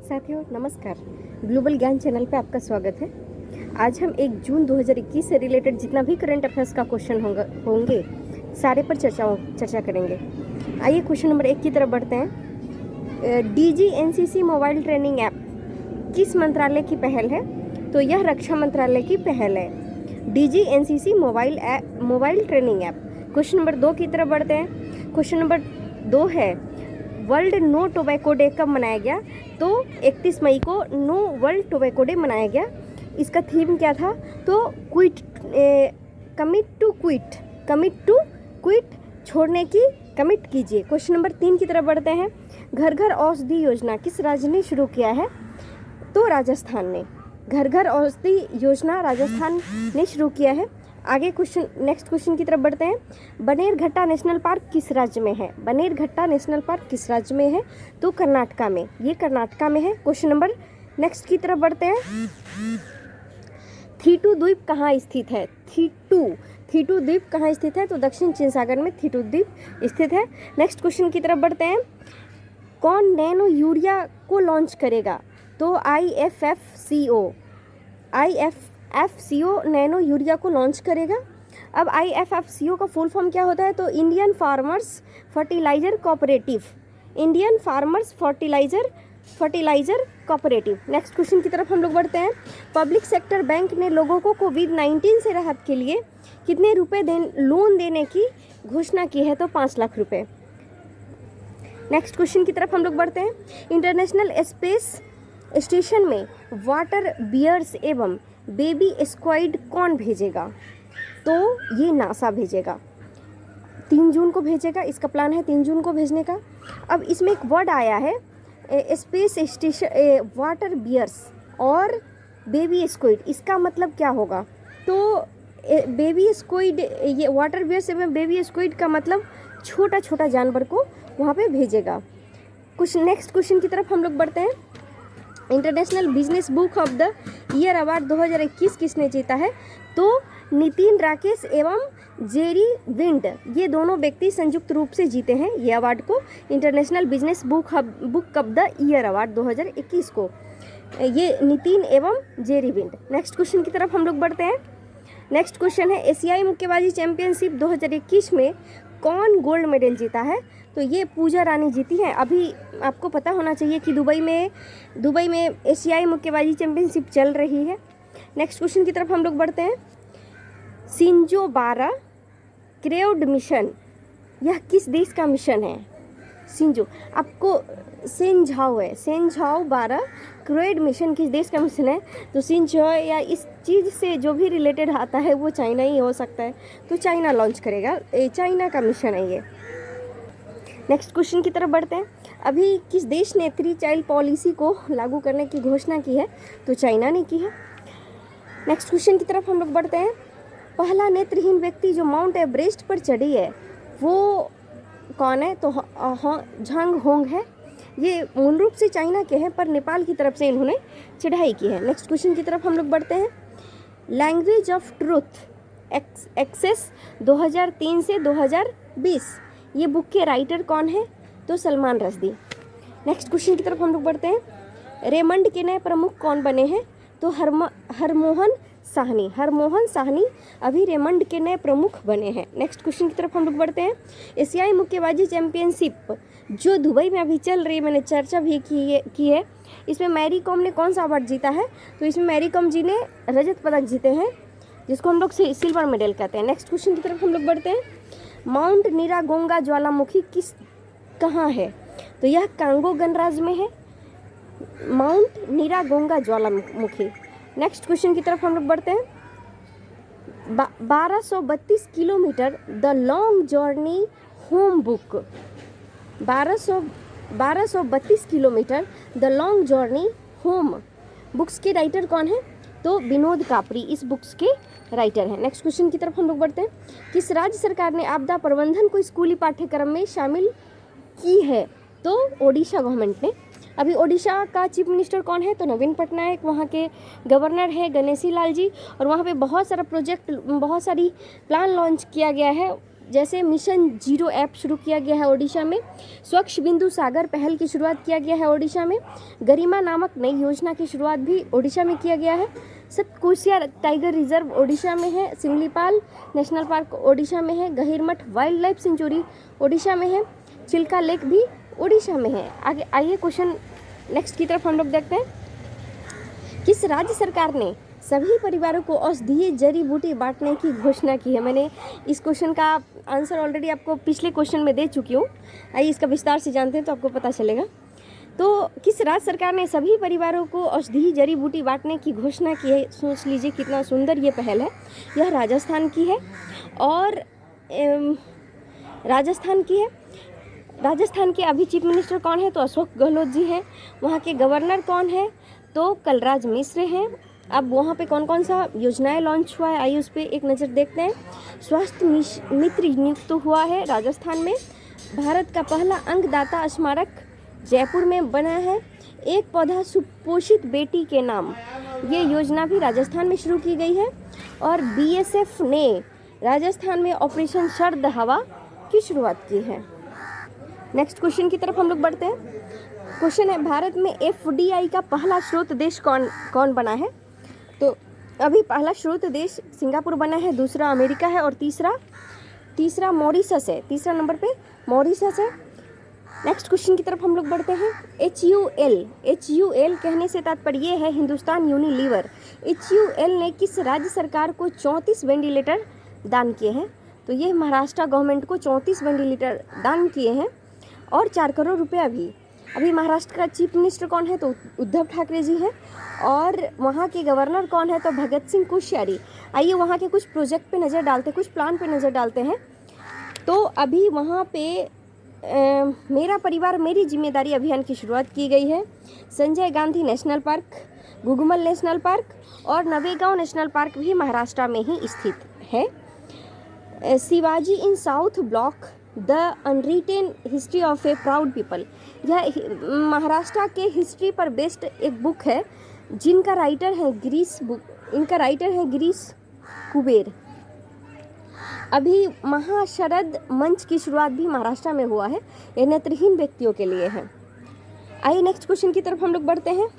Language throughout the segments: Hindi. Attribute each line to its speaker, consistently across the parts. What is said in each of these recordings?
Speaker 1: साथियों नमस्कार। ग्लोबल ज्ञान चैनल पे आपका स्वागत है। आज हम 1 जून 2021 से रिलेटेड जितना भी करंट अफेयर्स का क्वेश्चन होंगे सारे पर चर्चा करेंगे। आइए क्वेश्चन नंबर 1 की तरफ बढ़ते हैं। DGNCC मोबाइल ट्रेनिंग ऐप किस मंत्रालय की पहल है? तो यह रक्षा मंत्रालय की पहल है। DGNCC mobile training app. Question number 2 की तरफ बढ़ते हैं। क्वेश्चन नंबर 2 है वर्ल्ड नो टोबैको डे कब मनाया गया? तो 31 मई को नो वर्ल्ड टोबैको डे मनाया गया। इसका थीम क्या था? तो कमिट टू क्विट, छोड़ने की कमिट कीजिए। क्वेश्चन नंबर 3 की तरफ बढ़ते हैं। घर घर औषधि योजना किस राज्य ने शुरू किया है? तो राजस्थान ने। घर घर औषधि योजना राजस्थान ने शुरू किया है। आगे नेक्स्ट क्वेश्चन की तरफ बढ़ते हैं। बनेरघट्टा नेशनल पार्क किस राज्य में है? बनेरघट्टा नेशनल पार्क किस राज्य में है? तो कर्नाटका में। ये कर्नाटका में है। क्वेश्चन नंबर नेक्स्ट की तरफ बढ़ते हैं। थीटू द्वीप कहाँ स्थित है? थीटू द्वीप कहाँ स्थित है? तो दक्षिण चीन सागर में थीटू द्वीप स्थित है। नेक्स्ट क्वेश्चन की तरफ बढ़ते हैं। कौन नैनो यूरिया को लॉन्च करेगा? तो IFFCO नैनो यूरिया को लॉन्च करेगा। अब IFFCO का फुल फॉर्म क्या होता है? तो Indian farmers fertiliser cooperative. Next question की तरफ हम लोग बढ़ते हैं। पब्लिक सेक्टर बैंक ने लोगों को कोविड-19 से राहत के लिए कितने रुपए लोन देने की घोषणा की है? तो 5 लाख रुपए। नेक्स्ट क्वेश्चन की तरफ हम लोग बढ़ते हैं। इंटरनेशनल स्पेस स्टेशन में वाटर बियर्स एवं बेबी स्क्वाइड कौन भेजेगा? तो ये नासा भेजेगा। 3 जून को भेजेगा। इसका प्लान है 3 जून को भेजने का। अब इसमें एक वर्ड आया है स्पेस स्टेशन वाटर बियर्स और बेबी स्क्वाइड। इसका मतलब क्या होगा? तो बेबी स्क्वाइड, ये वाटर बियर्स एवं बेबी स्क्वाइड का मतलब छोटा छोटा जानवर को वहाँ पे भेजेगा। कुछ नेक्स्ट क्वेश्चन की तरफ हम लोग बढ़ते हैं। International business book of the year award 2021 किसने जीता है? तो नितिन राकेश एवं जेरी विंड, ये दोनों व्यक्ति संयुक्त रूप से जीते हैं ये अवार्ड को, international business book of the year award 2021 को, ये नितिन एवं जेरी विंड। नेक्स्ट क्वेश्चन की तरफ हम लोग बढ़ते हैं। नेक्स्ट क्वेश्चन है एशियाई मुक्केबाजी चैंपियनशिप 2021 में कौन गोल्ड मेडल जीता है? तो ये पूजा रानी जीती हैं। अभी आपको पता होना चाहिए कि दुबई में एशियाई मुक्केबाजी चैंपियनशिप चल रही है। नेक्स्ट क्वेश्चन की तरफ हम लोग बढ़ते हैं। शिंजो 12 क्रेव्ड मिशन, यह किस देश का मिशन है? शिंजो आपको सेंझाओ 12 क्रेव्ड मिशन किस देश का मिशन है? तो शिंजो या इस चीज़ से जो भी रिलेटेड आता है वो चाइना ही हो सकता है, तो चाइना लॉन्च करेगा। चाइना का मिशन है ये। नेक्स्ट क्वेश्चन की तरफ बढ़ते हैं। अभी किस देश ने 3 चाइल्ड पॉलिसी को लागू करने की घोषणा की है? तो चाइना ने की है। नेक्स्ट क्वेश्चन की तरफ हम लोग बढ़ते हैं। पहला नेत्रहीन व्यक्ति जो माउंट एवरेस्ट पर चढ़ी है वो कौन है? तो झांग होंग है। ये मूल रूप से चाइना के हैं पर नेपाल की तरफ से इन्होंने चढ़ाई की है। नेक्स्ट क्वेश्चन की तरफ हम लोग बढ़ते हैं। लैंग्वेज ऑफ ट्रूथ एक्सेस 2003 से 2020, ये बुक के राइटर कौन है? तो सलमान रश्दी। नेक्स्ट क्वेश्चन की तरफ हम लोग बढ़ते हैं। रेमंड के नए प्रमुख कौन बने हैं? तो हरमोहन साहनी अभी रेमंड के नए प्रमुख बने हैं। नेक्स्ट क्वेश्चन की तरफ हम लोग बढ़ते हैं। एशियाई मुक्केबाजी चैंपियनशिप जो दुबई में अभी चल रही है, मैंने चर्चा भी की है, इसमें मैरी कॉम ने कौन सा अवार्ड जीता है? तो इसमें मैरी कॉम जी ने रजत पदक जीते हैं, जिसको हम लोग सिल्वर मेडल कहते हैं। नेक्स्ट क्वेश्चन की तरफ हम लोग बढ़ते हैं। माउंट निरागोंगा ज्वालामुखी कहाँ है? तो यह कांगो गणराज्य में है, माउंट निरागोंगा ज्वालामुखी। नेक्स्ट क्वेश्चन की तरफ हम लोग बढ़ते हैं। 1232 kilometre the long journey home book, 1232 kilometre the long journey home books के राइटर कौन है? तो विनोद कापरी इस बुक्स के राइटर हैं। नेक्स्ट क्वेश्चन की तरफ हम लोग बढ़ते हैं। किस राज्य सरकार ने आपदा प्रबंधन को स्कूली पाठ्यक्रम में शामिल की है? तो ओडिशा गवर्नमेंट ने। अभी ओडिशा का चीफ मिनिस्टर कौन है? तो नवीन पटनायक। वहाँ के गवर्नर है गणेशी लाल जी। और वहाँ पे बहुत सारा प्रोजेक्ट, बहुत सारी प्लान लॉन्च किया गया है जैसे मिशन जीरो ऐप शुरू किया गया है ओडिशा में, स्वच्छ बिंदु सागर पहल की शुरुआत किया गया है ओडिशा में, गरिमा नामक नई योजना की शुरुआत भी ओडिशा में किया गया है, सतकोसिया टाइगर रिजर्व ओडिशा में है, सिमलीपाल नेशनल पार्क ओडिशा में है, गहिरमठ वाइल्ड लाइफ सेंचुरी ओडिशा में है, चिल्का लेक भी ओडिशा में है। आगे आइए क्वेश्चन नेक्स्ट की तरफ हम लोग देखते हैं। किस राज्य सरकार ने सभी परिवारों को औषधीय जड़ी बूटी बांटने की घोषणा की है? मैंने इस क्वेश्चन का आंसर ऑलरेडी आपको पिछले क्वेश्चन में दे चुकी हूँ। आइए इसका विस्तार से जानते हैं तो आपको पता चलेगा। तो किस राज्य सरकार ने सभी परिवारों को औषधीय जड़ी बूटी बांटने की घोषणा की है? सोच लीजिए कितना सुंदर ये पहल है। यह राजस्थान की है और राजस्थान के अभी चीफ मिनिस्टर कौन है? तो अशोक गहलोत जी हैं। वहाँ के गवर्नर कौन है? तो कलराज मिश्र हैं। अब वहाँ पे कौन कौन सा योजनाएं लॉन्च हुआ है, आइए उस पर एक नज़र देखते हैं। स्वास्थ्य मित्र नियुक्त हुआ है राजस्थान में। भारत का पहला अंगदाता स्मारक जयपुर में बना है। एक पौधा सुपोषित बेटी के नाम, ये योजना भी राजस्थान में शुरू की गई है। और बीएसएफ ने राजस्थान में ऑपरेशन शरद हवा की शुरुआत की है। नेक्स्ट क्वेश्चन की तरफ हम लोग बढ़ते हैं। क्वेश्चन है, भारत में एफडीआई का पहला स्रोत देश कौन बना है? तो अभी पहला स्रोत देश सिंगापुर बना है, दूसरा अमेरिका है और तीसरा मॉरिशस है। तीसरा नंबर पे मॉरिशस है। नेक्स्ट क्वेश्चन की तरफ हम लोग बढ़ते हैं। HUL कहने से तात्पर्य ये है हिंदुस्तान यूनिलीवर। HUL ने किस राज्य सरकार को 34 वेंटिलेटर दान किए हैं? तो ये महाराष्ट्र गवर्नमेंट को 34 वेंटिलेटर दान किए हैं और 4 करोड़ रुपया भी। अभी महाराष्ट्र का चीफ मिनिस्टर कौन है? तो उद्धव ठाकरे जी हैं। और वहाँ के गवर्नर कौन है? तो भगत सिंह कोश्यारी। आइए वहाँ के कुछ प्रोजेक्ट पे नज़र डालते हैं, कुछ प्लान पे नज़र डालते हैं। तो अभी वहाँ पे मेरा परिवार मेरी जिम्मेदारी अभियान की शुरुआत की गई है। Sanjay Gandhi national park, Gugamal national park और नवेगांव नेशनल पार्क भी महाराष्ट्र में ही स्थित है। Shivaji in South Block the unwritten history of a proud people, यह महाराष्ट्र के हिस्ट्री पर बेस्ड एक बुक है जिनका राइटर है गिरीश कुबेर। अभी महाशरद मंच की शुरुआत भी महाराष्ट्र में हुआ है, यह नेत्रहीन व्यक्तियों के लिए है। आइए नेक्स्ट क्वेश्चन की तरफ हम लोग बढ़ते हैं।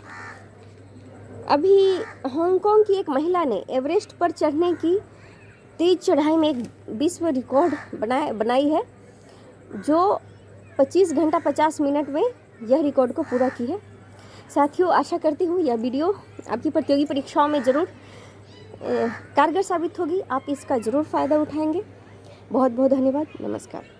Speaker 1: अभी हांगकांग की एक महिला ने एवरेस्ट पर चढ़ने की तेज चढ़ाई में एक विश्व रिकॉर्ड बनाई है, जो 25 घंटा 50 मिनट में यह रिकॉर्ड को पूरा की है। साथियों, आशा करती हूँ यह वीडियो आपकी प्रतियोगी परीक्षाओं में ज़रूर कारगर साबित होगी। आप इसका ज़रूर फ़ायदा उठाएंगे। बहुत बहुत धन्यवाद। नमस्कार।